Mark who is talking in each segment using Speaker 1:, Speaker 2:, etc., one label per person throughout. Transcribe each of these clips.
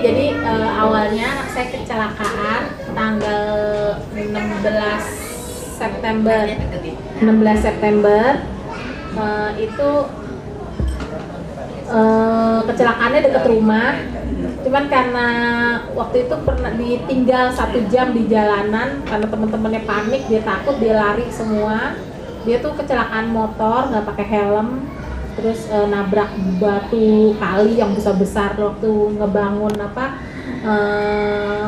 Speaker 1: jadi awalnya anak saya kecelakaan tanggal 16 September. 16 September itu kecelakaannya dekat rumah. Cuman karena waktu itu pernah ditinggal 1 jam di jalanan karena teman-temannya panik, dia takut, dia lari semua. Dia tuh kecelakaan motor, nggak pakai helm, terus nabrak batu kali yang besar-besar waktu ngebangun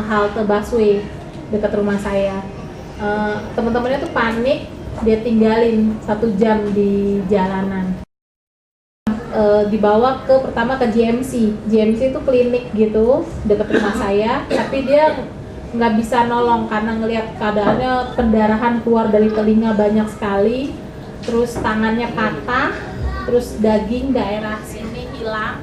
Speaker 1: halte busway dekat rumah saya. Teman-temannya tuh panik, dia tinggalin 1 jam di jalanan. Dibawa pertama ke GMC. GMC itu klinik gitu dekat rumah saya, tapi dia nggak bisa nolong karena ngelihat keadaannya pendarahan keluar dari telinga banyak sekali, terus tangannya patah, terus daging daerah sini hilang.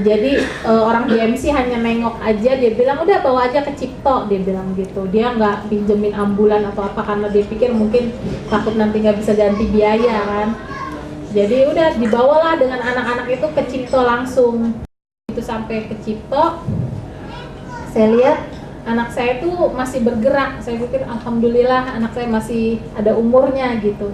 Speaker 1: Jadi orang GMC hanya nengok aja, dia bilang udah bawa aja ke Cipto, dia bilang gitu. Dia nggak pinjemin ambulan atau apa karena dia pikir mungkin takut nanti nggak bisa ganti biaya kan. Jadi udah dibawalah dengan anak-anak itu ke Cipto langsung. Itu sampai ke Cipto, saya lihat anak saya tuh masih bergerak. Saya pikir alhamdulillah anak saya masih ada umurnya gitu.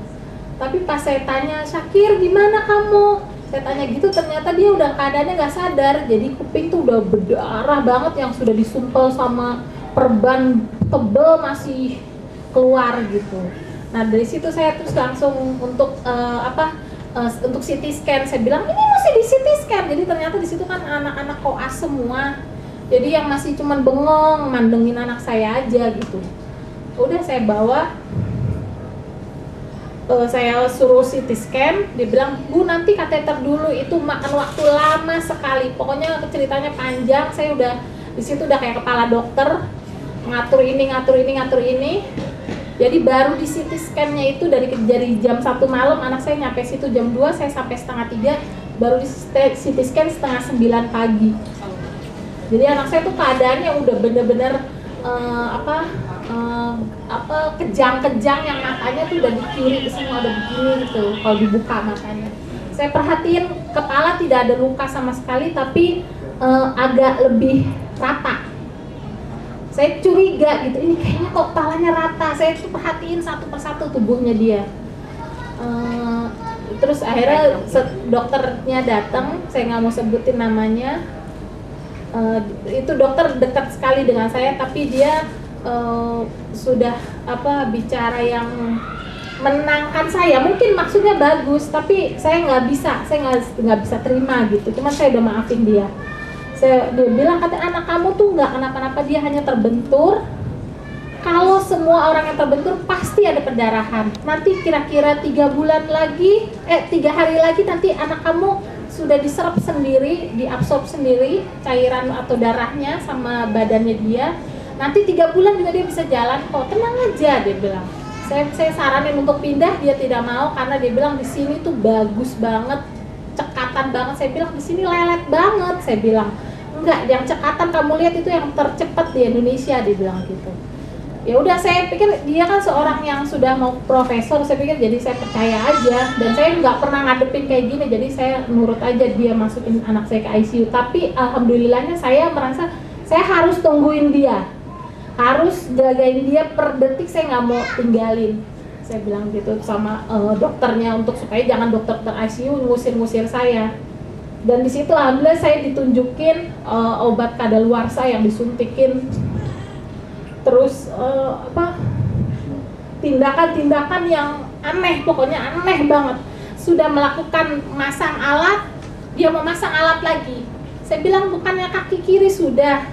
Speaker 1: Tapi pas saya tanya, Syakir gimana kamu? Saya tanya gitu, ternyata dia udah keadaannya nggak sadar. Jadi kuping tuh udah berdarah banget yang sudah disumpel sama perban tebel masih keluar gitu. Nah dari situ saya terus langsung untuk untuk CT scan. Saya bilang ini masih di CT scan. Jadi ternyata di situ kan anak-anak koas semua. Jadi yang masih cuman bengong mandengin anak saya aja gitu. Udah saya bawa, saya suruh CT scan. Dia bilang, Bu nanti kateter dulu, itu makan waktu lama sekali. Pokoknya ceritanya panjang. Saya udah di situ udah kayak kepala dokter, ngatur ini. Jadi baru di CT scan-nya itu dari jam 1 malam, anak saya nyampe situ jam 2, saya sampai setengah 3, baru di CT scan setengah 9 pagi. Jadi anak saya tuh keadaannya udah bener-bener kejang-kejang, yang matanya tuh udah di kiri semua, udah begini gitu kalau dibuka matanya. Saya perhatiin kepala tidak ada luka sama sekali, tapi agak lebih rata. Saya curiga gitu, ini kayaknya kok kepalanya rata. Saya tuh perhatiin satu persatu tubuhnya dia. Terus akhirnya dokternya datang, saya nggak mau sebutin namanya. Itu dokter dekat sekali dengan saya, tapi dia sudah bicara yang menenangkan saya. Mungkin maksudnya bagus, tapi saya nggak bisa terima gitu. Cuman saya udah maafin dia. Dia bilang, kata anak kamu tuh nggak kenapa-napa, dia hanya terbentur. Kalau semua orang yang terbentur pasti ada pendarahan. Nanti kira-kira 3 hari lagi nanti anak kamu sudah diserap sendiri, diabsorb sendiri cairan atau darahnya sama badannya dia. Nanti 3 bulan juga dia bisa jalan kok, tenang aja, dia bilang. Saya saranin untuk pindah, dia tidak mau karena dia bilang di sini tuh bagus banget, cekatan banget. Saya bilang di sini lelet banget. Saya bilang enggak, yang cekatan kamu lihat itu yang tercepat di Indonesia, dia bilang gitu. Ya udah, saya pikir dia kan seorang yang sudah mau profesor, saya pikir jadi saya percaya aja, dan saya nggak pernah ngadepin kayak gini, jadi saya nurut aja dia masukin anak saya ke ICU. Tapi alhamdulillahnya saya merasa saya harus tungguin dia, harus jagain dia per detik, saya nggak mau tinggalin. Saya bilang gitu sama dokternya untuk supaya jangan dokter ICU ngusir saya. Dan di situ alhamdulillah saya ditunjukin obat kadaluarsa yang disuntikin. Terus tindakan-tindakan yang aneh, pokoknya aneh banget. Sudah melakukan masang alat, dia mau masang alat lagi. Saya bilang bukannya kaki kiri sudah.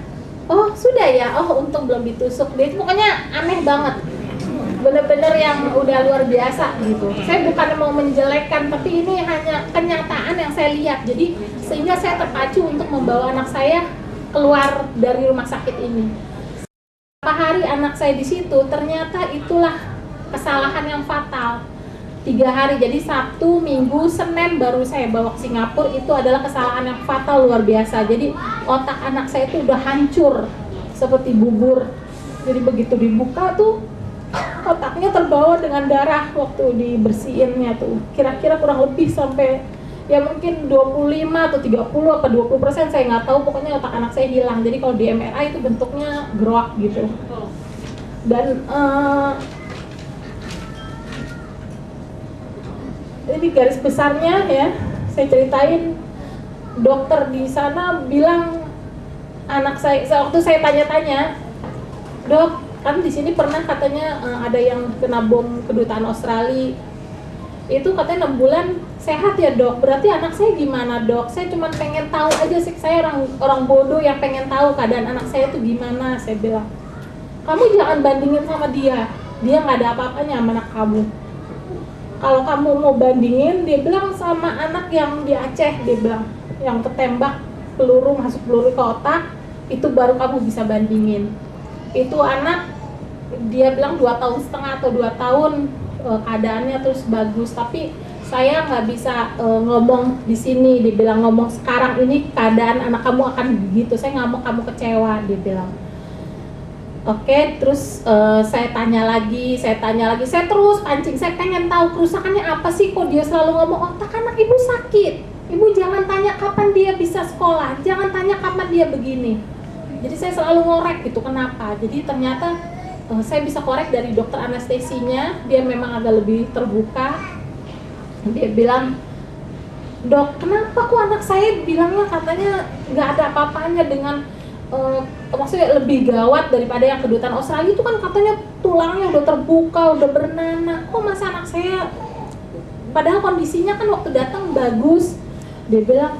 Speaker 1: Oh sudah ya, oh untung belum ditusuk. Dia pokoknya aneh banget. Bener-bener yang udah luar biasa gitu. Saya bukan mau menjelekkan, tapi ini hanya kenyataan yang saya lihat. Jadi sehingga saya terpacu untuk membawa anak saya keluar dari rumah sakit ini. Beberapa hari anak saya di situ, ternyata itulah kesalahan yang fatal. 3 hari, jadi Sabtu, Minggu, Senin baru saya bawa ke Singapura. Itu adalah kesalahan yang fatal luar biasa. Jadi otak anak saya itu udah hancur seperti bubur. Jadi begitu dibuka tuh otaknya terbawa dengan darah waktu dibersihinnya tuh. Kira-kira kurang lebih sampai ya mungkin 25 atau 30 apa 20%, saya nggak tahu, pokoknya otak anak saya hilang. Jadi kalau di MRI itu bentuknya gerak gitu. Dan ini garis besarnya ya, saya ceritain, dokter di sana bilang anak saya, waktu saya tanya-tanya, dok, kan di sini pernah katanya ada yang kena bom kedutaan Australia, itu katanya 6 bulan sehat ya dok, berarti anak saya gimana dok? Saya cuma pengen tahu aja sih, saya orang bodoh yang pengen tahu keadaan anak saya itu gimana. Saya bilang, kamu jangan bandingin sama dia nggak ada apa-apanya sama anak kamu. Kalau kamu mau bandingin, dia bilang, sama anak yang di Aceh, dia bilang, yang ketembak peluru, masuk peluru ke otak, itu baru kamu bisa bandingin. Itu anak, dia bilang 2,5 tahun atau 2 tahun keadaannya terus bagus, tapi saya nggak bisa ngomong di sini. Dia bilang, ngomong sekarang ini keadaan anak kamu akan begitu, saya nggak mau kamu kecewa, dia bilang. Oke, terus saya tanya lagi, saya terus pancing, saya pengen tahu kerusakannya apa sih, kok dia selalu ngomong otak anak ibu sakit. Ibu jangan tanya kapan dia bisa sekolah, jangan tanya kapan dia begini. Jadi saya selalu ngorek gitu, kenapa. Jadi ternyata saya bisa korek dari dokter anestesinya, dia memang agak lebih terbuka. Dia bilang, dok, kenapa kok anak saya bilangnya katanya nggak ada apa-apanya dengan maksudnya lebih gawat daripada yang kedutaan Australia, itu kan katanya tulangnya udah terbuka, udah bernanah, kok masa anak saya, padahal kondisinya kan waktu datang bagus. Dia bilang,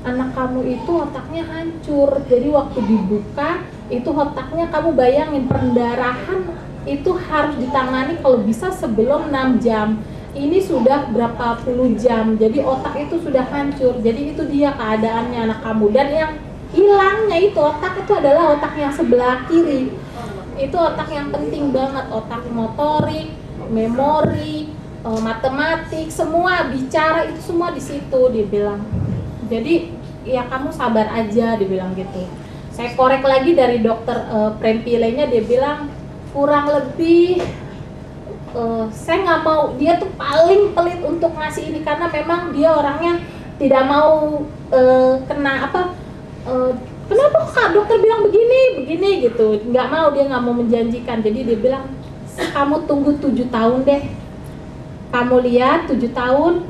Speaker 1: anak kamu itu otaknya hancur, jadi waktu dibuka itu otaknya, kamu bayangin pendarahan itu harus ditangani kalau bisa sebelum 6 jam, ini sudah berapa puluh jam, jadi otak itu sudah hancur. Jadi itu dia keadaannya anak kamu. Dan yang hilangnya itu otak itu adalah otak yang sebelah kiri. Itu otak yang penting banget, otak motorik, memori, matematik, semua bicara itu semua di situ, dia bilang. Jadi ya kamu sabar aja, dia bilang gitu. Saya korek lagi dari dokter Prempilenya, dia bilang kurang lebih saya nggak mau, dia tuh paling pelit untuk ngasih ini karena memang dia orangnya tidak mau kena apa. Kenapa kak dokter bilang begini gitu, nggak mau, dia nggak mau menjanjikan. Jadi dia bilang, kamu tunggu 7 tahun deh, kamu lihat 7 tahun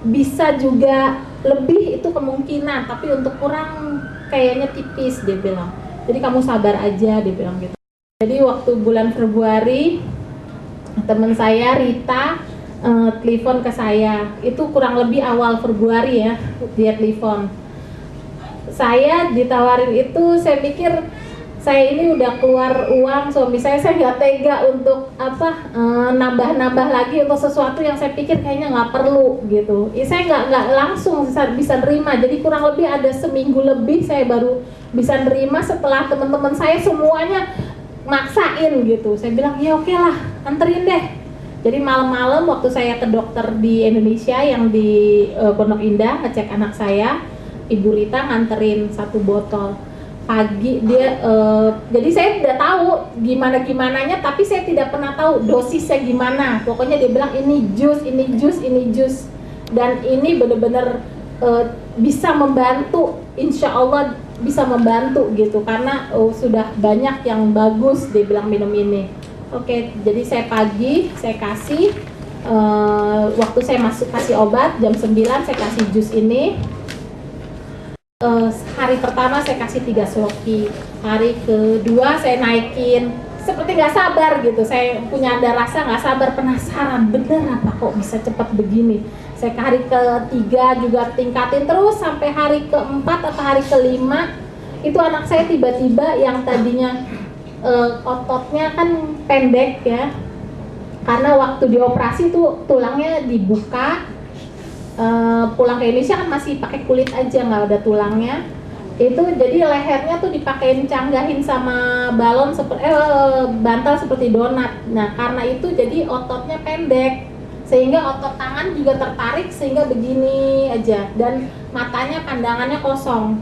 Speaker 1: bisa juga lebih, itu kemungkinan, tapi untuk kurang kayaknya tipis, dia bilang. Jadi kamu sabar aja, dia bilang gitu. Jadi waktu bulan Februari teman saya Rita telepon ke saya, itu kurang lebih awal Februari ya, dia telepon. Saya ditawarin itu, saya pikir saya ini udah keluar uang suami saya nggak tega untuk apa nambah-nambah lagi untuk sesuatu yang saya pikir kayaknya nggak perlu gitu. Saya nggak langsung bisa nerima, jadi kurang lebih ada seminggu lebih saya baru bisa nerima setelah teman-teman saya semuanya maksain gitu. Saya bilang ya oke lah, anterin deh. Jadi malam-malam waktu saya ke dokter di Indonesia yang di Pondok Indah ngecek anak saya, Ibu Rita nganterin 1 botol. Pagi dia jadi saya tidak tahu gimananya, tapi saya tidak pernah tahu dosisnya gimana. Pokoknya dia bilang ini jus, dan ini benar-benar bisa membantu, insya Allah bisa membantu gitu, karena sudah banyak yang bagus, dia bilang minum ini. Oke, jadi saya pagi saya kasih waktu saya masuk kasih obat jam 9 saya kasih jus ini. Hari pertama saya kasih 3 sloki, hari kedua saya naikin, seperti nggak sabar gitu, saya punya ada rasa nggak sabar, penasaran bener apa kok bisa cepat begini. Saya ke hari ketiga juga tingkatin terus sampai hari keempat atau hari kelima, itu anak saya tiba-tiba yang tadinya ototnya kan pendek ya, karena waktu dioperasi tuh tulangnya dibuka. Pulang ke Indonesia kan masih pakai kulit aja, nggak ada tulangnya. Itu jadi lehernya tuh dipakein canggahin sama balon bantal seperti donat. Nah karena itu jadi ototnya pendek, sehingga otot tangan juga tertarik sehingga begini aja, dan matanya pandangannya kosong.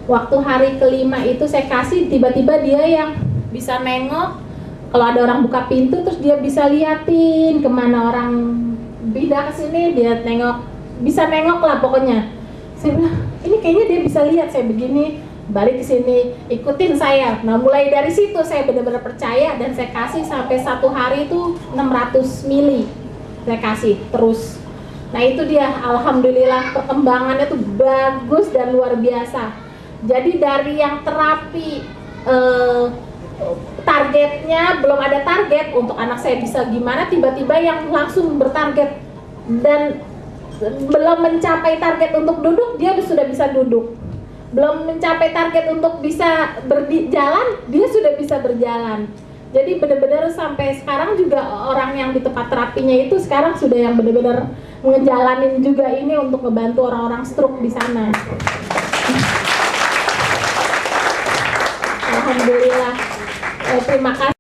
Speaker 1: Waktu hari kelima itu saya kasih, tiba-tiba dia yang bisa nengok, kalau ada orang buka pintu terus dia bisa liatin kemana orang pindah ke sini, dia nengok bisa nengok lah pokoknya. Saya bilang ini kayaknya dia bisa lihat saya begini, balik ke sini, ikutin saya. Nah mulai dari situ saya benar-benar percaya dan saya kasih sampai satu hari itu 600 mili saya kasih terus. Nah itu dia, alhamdulillah perkembangannya tuh bagus dan luar biasa. Jadi dari yang terapi targetnya belum ada target untuk anak saya bisa gimana, tiba-tiba yang langsung bertarget dan belum mencapai target untuk duduk dia sudah bisa duduk, belum mencapai target untuk bisa berjalan dia sudah bisa berjalan. Jadi benar-benar sampai sekarang juga orang yang di tempat terapinya itu sekarang sudah yang benar-benar ngejalanin juga ini untuk membantu orang-orang stroke di sana. Alhamdulillah, terima kasih.